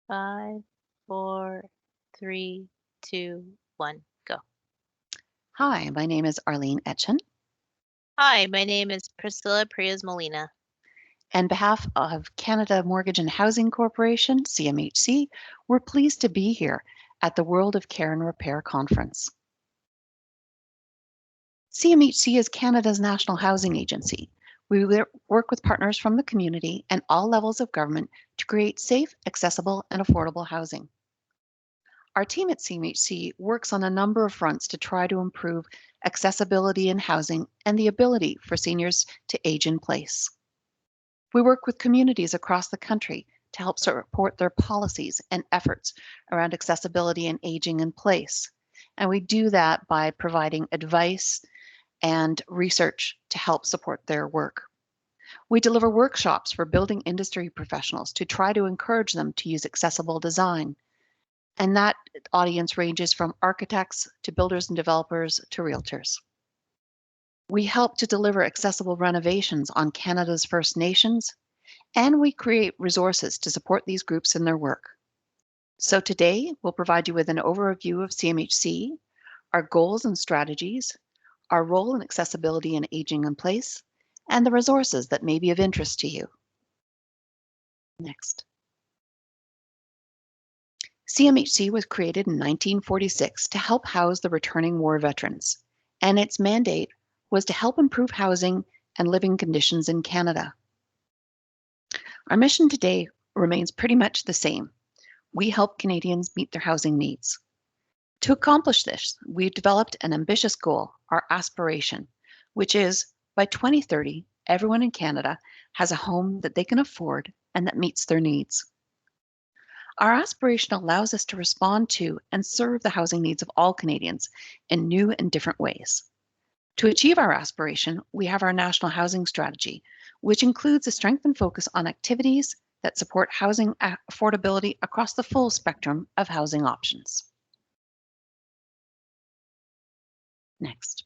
5, 4, 3, 2, 1, go. Hi, my name is Arlene Etchen. Hi, my name is Priscilla Prias-Molina. On behalf of Canada Mortgage and Housing Corporation, CMHC, we're pleased to be here at the World of Care and Repair Conference. CMHC is Canada's national housing agency. We work with partners from the community and all levels of government to create safe, accessible, and affordable housing. Our team at CMHC works on a number of fronts to try to improve accessibility in housing and the ability for seniors to age in place. We work with communities across the country to help support their policies and efforts around accessibility and aging in place. And we do that by providing advice and research to help support their work. We deliver workshops for building industry professionals to try to encourage them to use accessible design. And that audience ranges from architects to builders and developers to realtors. We help to deliver accessible renovations on Canada's First Nations, and we create resources to support these groups in their work. So today, we'll provide you with an overview of CMHC, our goals and strategies, our role in accessibility and aging in place, and the resources that may be of interest to you. Next. CMHC was created in 1946 to help house the returning war veterans, and its mandate was to help improve housing and living conditions in Canada. Our mission today remains pretty much the same. We help Canadians meet their housing needs. To accomplish this, we've developed an ambitious goal, our aspiration, which is by 2030, everyone in Canada has a home that they can afford and that meets their needs. Our aspiration allows us to respond to and serve the housing needs of all Canadians in new and different ways. To achieve our aspiration, we have our national housing strategy, which includes a strengthened focus on activities that support housing affordability across the full spectrum of housing options. Next.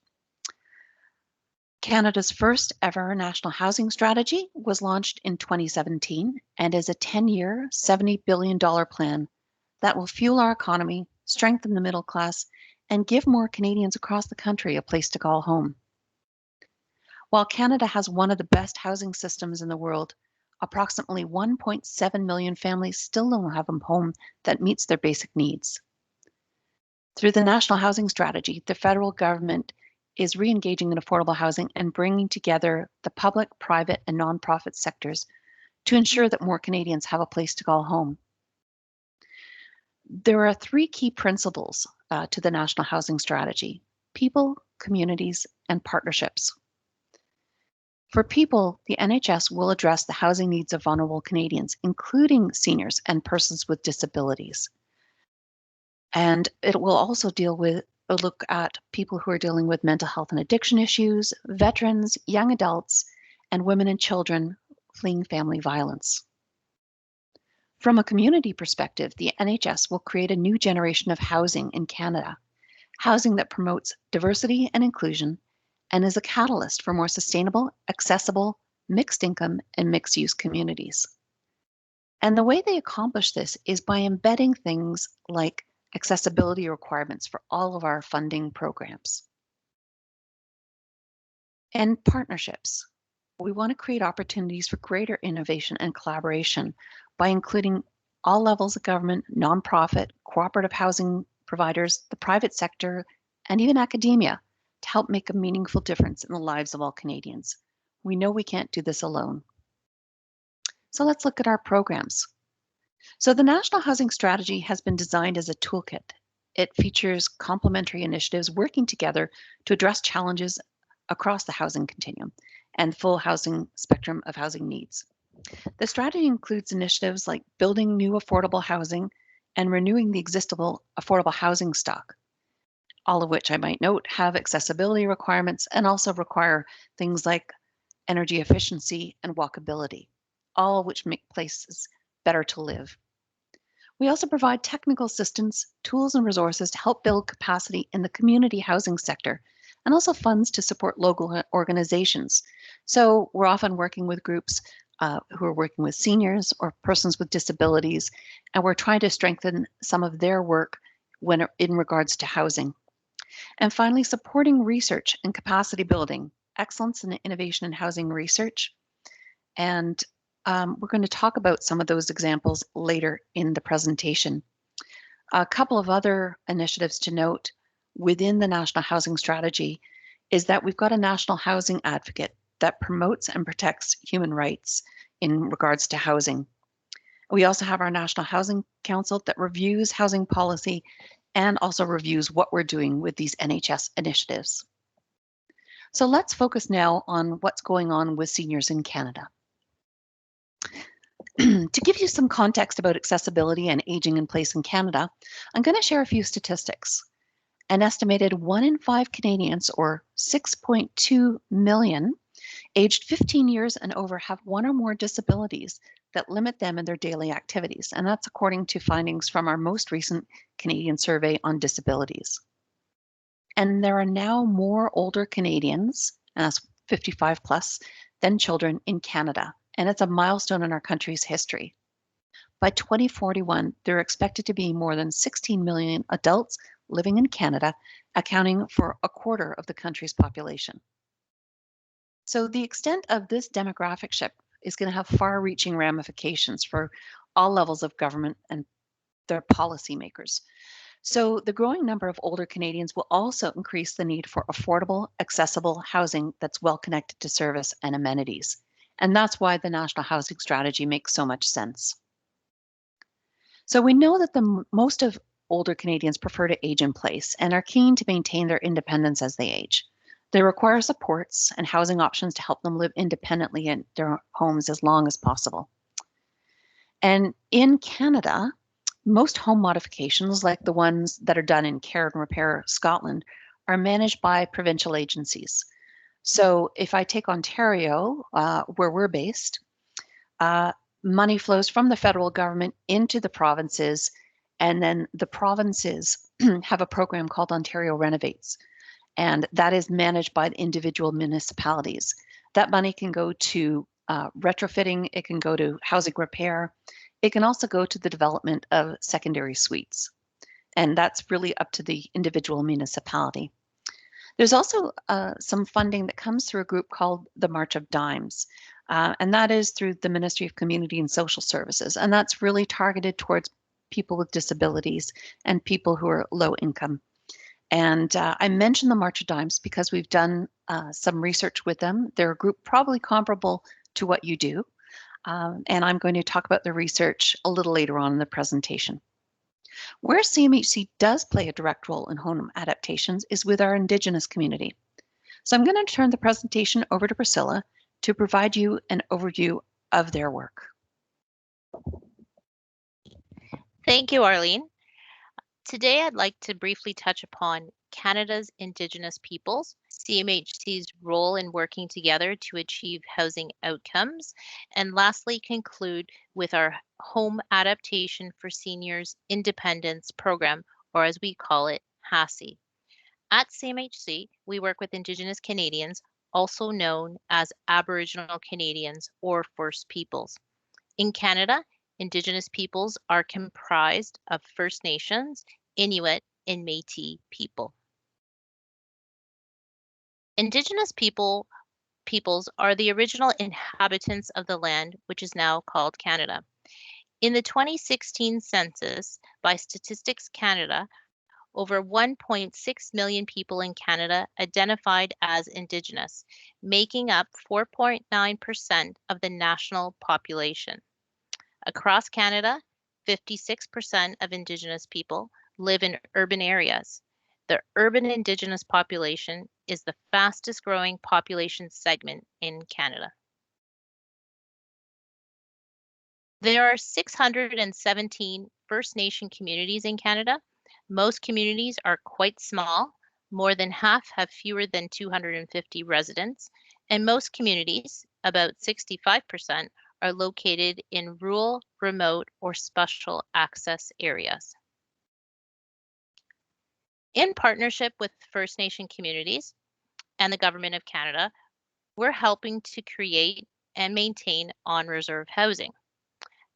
Canada's first ever national housing strategy was launched in 2017 and is a 10-year, $70 billion plan that will fuel our economy, strengthen the middle class, and give more Canadians across the country a place to call home. While Canada has one of the best housing systems in the world, approximately 1.7 million families still don't have a home that meets their basic needs. Through the National Housing Strategy, the federal government is re-engaging in affordable housing and bringing together the public, private, and nonprofit sectors to ensure that more Canadians have a place to call home. There are three key principles to the National Housing Strategy: people, communities, and partnerships. For people, the NHS will address the housing needs of vulnerable Canadians, including seniors and persons with disabilities. And it will also look at people who are dealing with mental health and addiction issues, veterans, young adults, and women and children fleeing family violence. From a community perspective, the NHS will create a new generation of housing in Canada, housing that promotes diversity and inclusion and is a catalyst for more sustainable, accessible, mixed income, and mixed use communities. And the way they accomplish this is by embedding things like accessibility requirements for all of our funding programs. And partnerships. We want to create opportunities for greater innovation and collaboration by including all levels of government, nonprofit, cooperative housing providers, the private sector, and even academia to help make a meaningful difference in the lives of all Canadians. We know we can't do this alone. So let's look at our programs. So the National Housing Strategy has been designed as a toolkit. It features complementary initiatives working together to address challenges across the housing continuum and full housing spectrum of housing needs. The strategy includes initiatives like building new affordable housing and renewing the existing affordable housing stock, all of which I might note have accessibility requirements and also require things like energy efficiency and walkability, all of which make places better to live. We also provide technical assistance, tools, and resources to help build capacity in the community housing sector, and also funds to support local organizations. So we're often working with groups who are working with seniors or persons with disabilities, and we're trying to strengthen some of their work in regards to housing. And finally, supporting research and capacity building, excellence and innovation in housing research. And we're going to talk about some of those examples later in the presentation. A couple of other initiatives to note within the National Housing Strategy is that we've got a national housing advocate that promotes and protects human rights in regards to housing. We also have our National Housing Council that reviews housing policy and also reviews what we're doing with these NHS initiatives. So let's focus now on what's going on with seniors in Canada. To give you some context about accessibility and aging in place in Canada, I'm going to share a few statistics. An estimated 1 in 5 Canadians, or 6.2 million, aged 15 years and over have one or more disabilities that limit them in their daily activities. And that's according to findings from our most recent Canadian survey on disabilities. And there are now more older Canadians, and that's 55 plus, than children in Canada. And it's a milestone in our country's history. By 2041, there are expected to be more than 16 million adults living in Canada, accounting for a quarter of the country's population. So the extent of this demographic shift is going to have far-reaching ramifications for all levels of government and their policymakers. So the growing number of older Canadians will also increase the need for affordable, accessible housing that's well connected to service and amenities. And that's why the National Housing Strategy makes so much sense. So we know that most of older Canadians prefer to age in place and are keen to maintain their independence as they age. They require supports and housing options to help them live independently in their homes as long as possible. And in Canada, most home modifications, like the ones that are done in Care and Repair Scotland, are managed by provincial agencies. So if I take Ontario, where we're based, money flows from the federal government into the provinces, and then the provinces have a program called Ontario Renovates, and that is managed by the individual municipalities. That money can go to retrofitting, it can go to housing repair, it can also go to the development of secondary suites, and that's really up to the individual municipality. There's also some funding that comes through a group called the March of Dimes, and that is through the Ministry of Community and Social Services, and that's really targeted towards people with disabilities and people who are low income. And I mention the March of Dimes because we've done some research with them. They're a group probably comparable to what you do, and I'm going to talk about the research a little later on in the presentation. Where CMHC does play a direct role in home adaptations is with our Indigenous community. So I'm going to turn the presentation over to Priscilla to provide you an overview of their work. Thank you, Arlene. Today, I'd like to briefly touch upon Canada's Indigenous peoples, CMHC's role in working together to achieve housing outcomes, and lastly, conclude with our Home Adaptation for Seniors Independence Program, or as we call it, HASI. At CMHC, we work with Indigenous Canadians, also known as Aboriginal Canadians or First Peoples. In Canada, Indigenous peoples are comprised of First Nations, Inuit, and Métis people. Indigenous peoples are the original inhabitants of the land, which is now called Canada. In the 2016 census by Statistics Canada, over 1.6 million people in Canada identified as Indigenous, making up 4.9% of the national population. Across Canada, 56% of Indigenous people live in urban areas. The urban Indigenous population is the fastest growing population segment in Canada. There are 617 First Nation communities in Canada. Most communities are quite small. More than half have fewer than 250 residents, and most communities, about 65%, are located in rural, remote, or special access areas. In partnership with First Nation communities and the Government of Canada, we're helping to create and maintain on-reserve housing.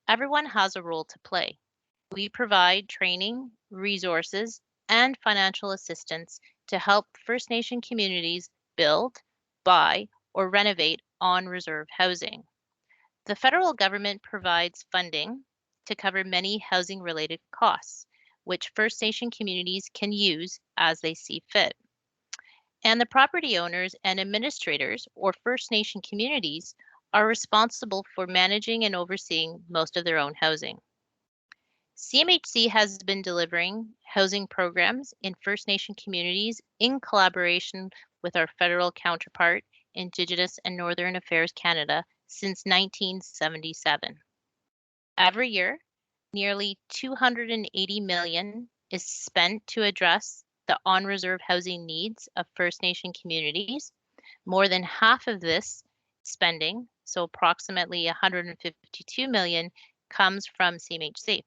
Everyone has a role to play. We provide training, resources, and financial assistance to help First Nation communities build, buy, or renovate on-reserve housing. The federal government provides funding to cover many housing-related costs, which First Nation communities can use as they see fit. And the property owners and administrators or First Nation communities are responsible for managing and overseeing most of their own housing. CMHC has been delivering housing programs in First Nation communities in collaboration with our federal counterpart, Indigenous and Northern Affairs Canada, since 1977. Every year, nearly $280 million is spent to address the on-reserve housing needs of First Nation communities. More than half of this spending, so approximately $152 million, comes from CMHC.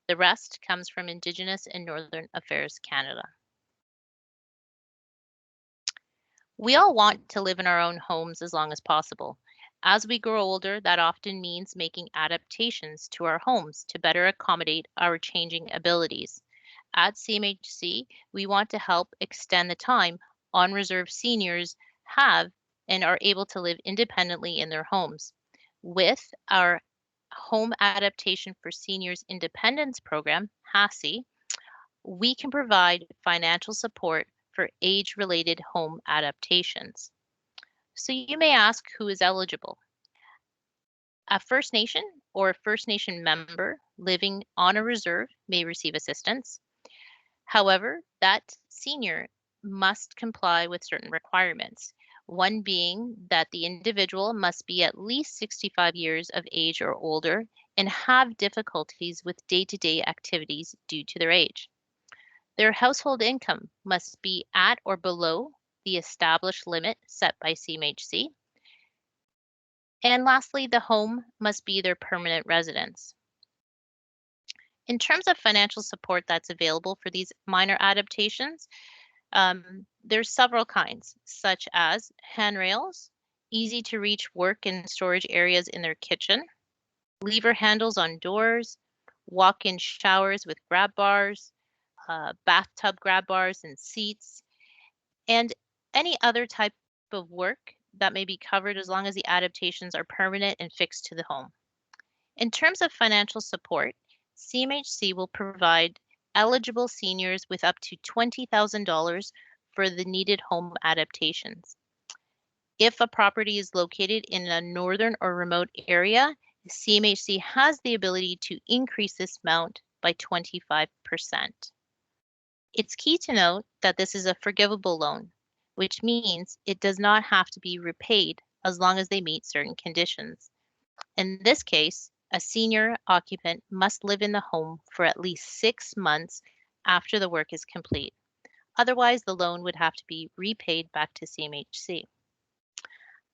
The rest comes from Indigenous and Northern Affairs Canada. We all want to live in our own homes as long as possible. As we grow older, that often means making adaptations to our homes to better accommodate our changing abilities. At CMHC, we want to help extend the time on-reserve seniors have and are able to live independently in their homes. With our Home Adaptation for Seniors Independence Program, HASI, we can provide financial support for age-related home adaptations. So you may ask who is eligible. A First Nation or a First Nation member living on a reserve may receive assistance. However, that senior must comply with certain requirements. One being that the individual must be at least 65 years of age or older and have difficulties with day-to-day activities due to their age. Their household income must be at or below the established limit set by CMHC. And lastly, the home must be their permanent residence. In terms of financial support that's available for these minor adaptations, there's several kinds, such as handrails, easy to reach work and storage areas in their kitchen, lever handles on doors, walk-in showers with grab bars, bathtub grab bars and seats, and any other type of work that may be covered as long as the adaptations are permanent and fixed to the home. In terms of financial support, CMHC will provide eligible seniors with up to $20,000 for the needed home adaptations. If a property is located in a northern or remote area, CMHC has the ability to increase this amount by 25%. It's key to note that this is a forgivable loan, which means it does not have to be repaid as long as they meet certain conditions. In this case, a senior occupant must live in the home for at least 6 months after the work is complete. Otherwise, the loan would have to be repaid back to CMHC.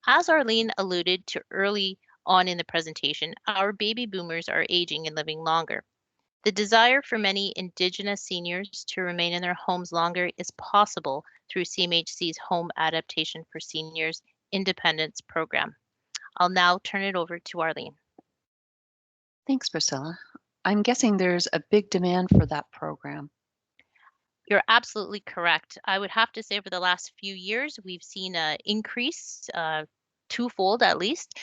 As Arlene alluded to early on in the presentation, our baby boomers are aging and living longer. The desire for many Indigenous seniors to remain in their homes longer is possible through CMHC's Home Adaptation for Seniors Independence Program. I'll now turn it over to Arlene. Thanks, Priscilla. I'm guessing there's a big demand for that program. You're absolutely correct. I would have to say over the last few years, we've seen an increase, twofold at least,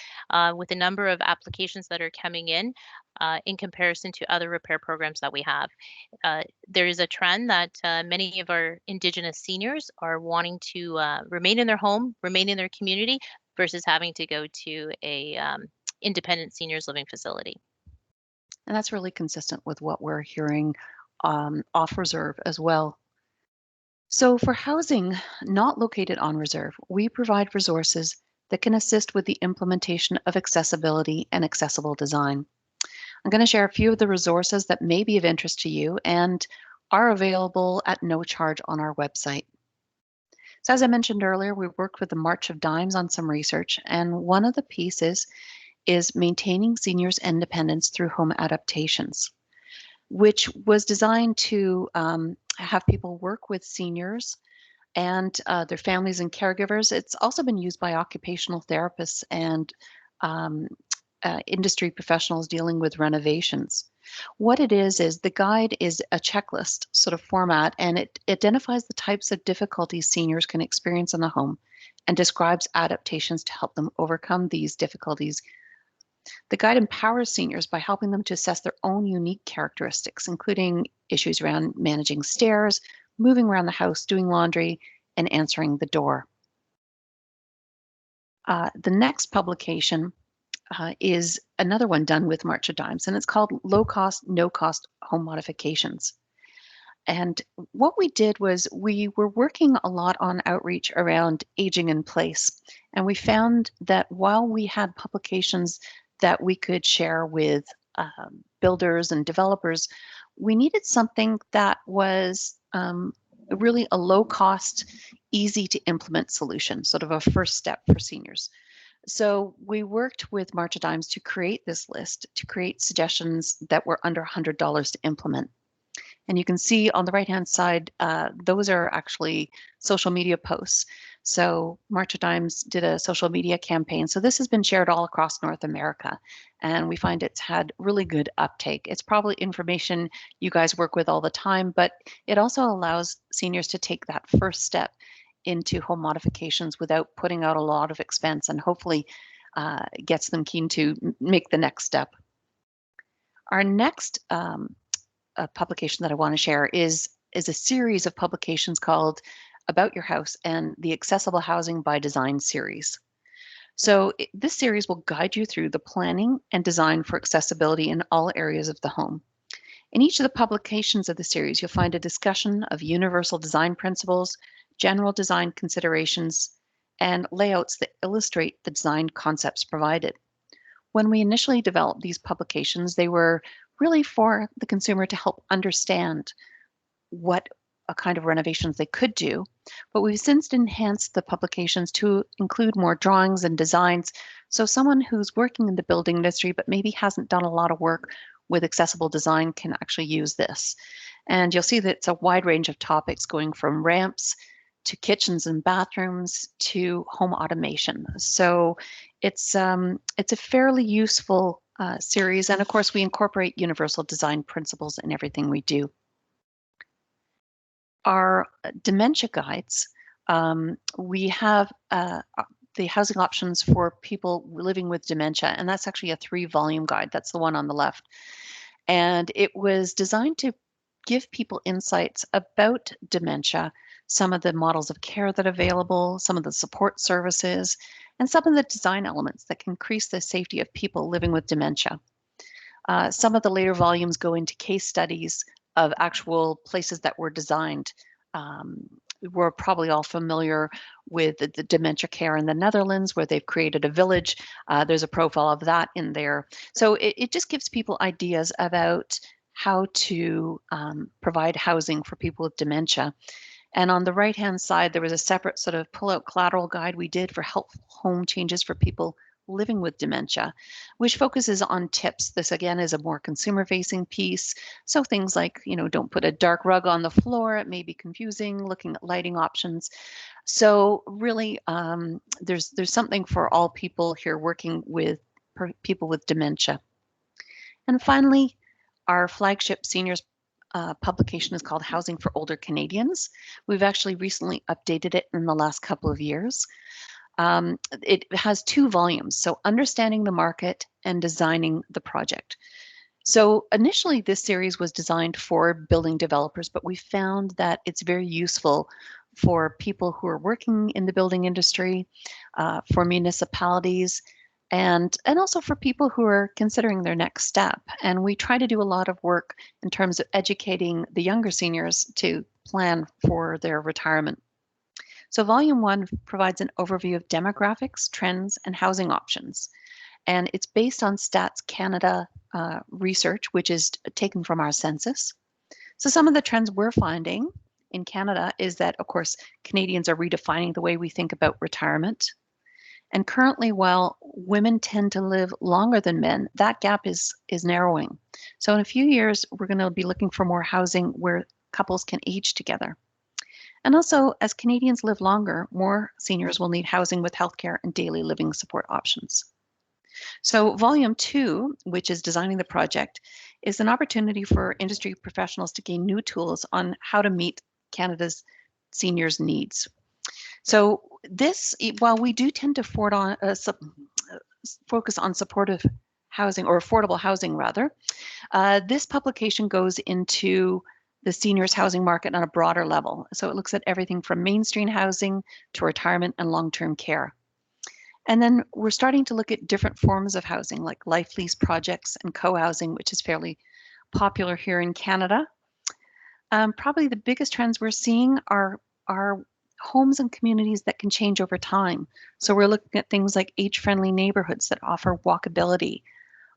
with the number of applications that are coming in comparison to other repair programs that we have. There is a trend that many of our Indigenous seniors are wanting to remain in their home, remain in their community, versus having to go to a independent seniors living facility. And that's really consistent with what we're hearing off reserve as well. So for housing not located on reserve, we provide resources that can assist with the implementation of accessibility and accessible design. I'm going to share a few of the resources that may be of interest to you and are available at no charge on our website. So as I mentioned earlier, we worked with the March of Dimes on some research, and one of the pieces is maintaining seniors' independence through home adaptations, which was designed to have people work with seniors and their families and caregivers. It's also been used by occupational therapists and um, industry professionals dealing with renovations. What it is the guide is a checklist sort of format, and it identifies the types of difficulties seniors can experience in the home and describes adaptations to help them overcome these difficulties. The guide empowers seniors by helping them to assess their own unique characteristics, including issues around managing stairs, moving around the house, doing laundry, and answering the door. The next publication is another one done with March of Dimes, and it's called Low Cost, No Cost Home Modifications. And what we did was we were working a lot on outreach around aging in place. And we found that while we had publications that we could share with builders and developers, we needed something that was really a low cost, easy to implement solution, sort of a first step for seniors. So we worked with March of Dimes to create this list, to create suggestions that were under $100 to implement. And you can see on the right-hand side, those are actually social media posts. So March of Dimes did a social media campaign. So this has been shared all across North America, and we find it's had really good uptake. It's probably information you guys work with all the time, but it also allows seniors to take that first step into home modifications without putting out a lot of expense, and hopefully gets them keen to make the next step. Our next publication that I want to share is a series of publications called About Your House and the Accessible Housing by Design series. So this series will guide you through the planning and design for accessibility in all areas of the home. In each of the publications of the series, you'll find a discussion of universal design principles, general design considerations, and layouts that illustrate the design concepts provided. When we initially developed these publications, they were really for the consumer to help understand what a kind of renovations they could do. But we've since enhanced the publications to include more drawings and designs. So someone who's working in the building industry but maybe hasn't done a lot of work with accessible design can actually use this. And you'll see that it's a wide range of topics going from ramps to kitchens and bathrooms to home automation. So it's a fairly useful series. And of course, we incorporate universal design principles in everything we do. Our Dementia Guides, we have the housing options for people living with dementia, and that's actually a 3-volume guide. That's the one on the left. And it was designed to give people insights about dementia, some of the models of care that are available, some of the support services, and some of the design elements that can increase the safety of people living with dementia. Some of the later volumes go into case studies of actual places that were designed. We're probably all familiar with the dementia care in the Netherlands, where they've created a village. There's a profile of that in there. So it just gives people ideas about how to provide housing for people with dementia. And on the right-hand side, there was a separate sort of pull-out collateral guide we did for helpful home changes for people living with dementia, which focuses on tips. This again is a more consumer-facing piece. So things like, don't put a dark rug on the floor. It may be confusing, looking at lighting options. So really, there's something for all people here working with people with dementia. And finally, our flagship seniors publication is called Housing for Older Canadians. We've actually recently updated it in the last couple of years. It has 2 volumes, so Understanding the Market and Designing the Project. So initially this series was designed for building developers, but we found that it's very useful for people who are working in the building industry, for municipalities, and also for people who are considering their next step. And we try to do a lot of work in terms of educating the younger seniors to plan for their retirement. So Volume 1 provides an overview of demographics, trends, and housing options. And it's based on Stats Canada research, which is taken from our census. So some of the trends we're finding in Canada is that, of course, Canadians are redefining the way we think about retirement. And currently, while women tend to live longer than men, that gap is narrowing. So in a few years, we're going to be looking for more housing where couples can age together. And also, as Canadians live longer, more seniors will need housing with healthcare and daily living support options. So Volume 2, which is designing the project, is an opportunity for industry professionals to gain new tools on how to meet Canada's seniors' needs. So this, while we do tend to focus on supportive housing or affordable housing rather, this publication goes into the seniors housing market on a broader level. So it looks at everything from mainstream housing to retirement and long-term care. And then we're starting to look at different forms of housing like life lease projects and co-housing, which is fairly popular here in Canada. Probably the biggest trends we're seeing are homes and communities that can change over time. So we're looking at things like age-friendly neighborhoods that offer walkability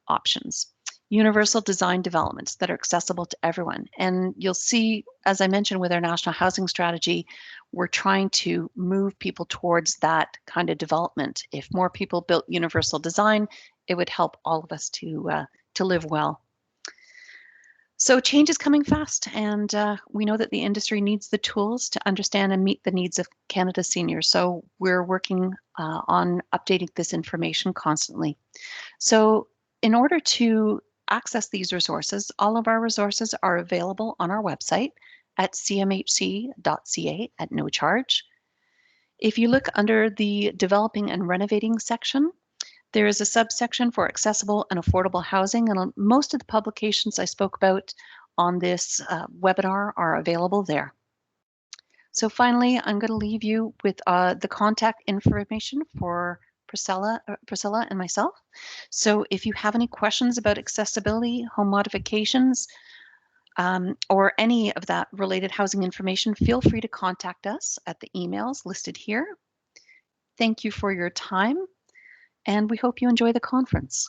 options, universal design developments that are accessible to everyone. And you'll see, as I mentioned with our national housing strategy, we're trying to move people towards that kind of development. If more people built universal design, it would help all of us to live well. So change is coming fast, and we know that the industry needs the tools to understand and meet the needs of Canada's seniors. So we're working on updating this information constantly. So in order to access these resources, all of our resources are available on our website at cmhc.ca at no charge. If you look under the Developing and Renovating section, there is a subsection for accessible and affordable housing, and most of the publications I spoke about on this webinar are available there. So finally, I'm going to leave you with the contact information for Priscilla and myself. So if you have any questions about accessibility, home modifications, or any of that related housing information, feel free to contact us at the emails listed here. Thank you for your time, and we hope you enjoy the conference.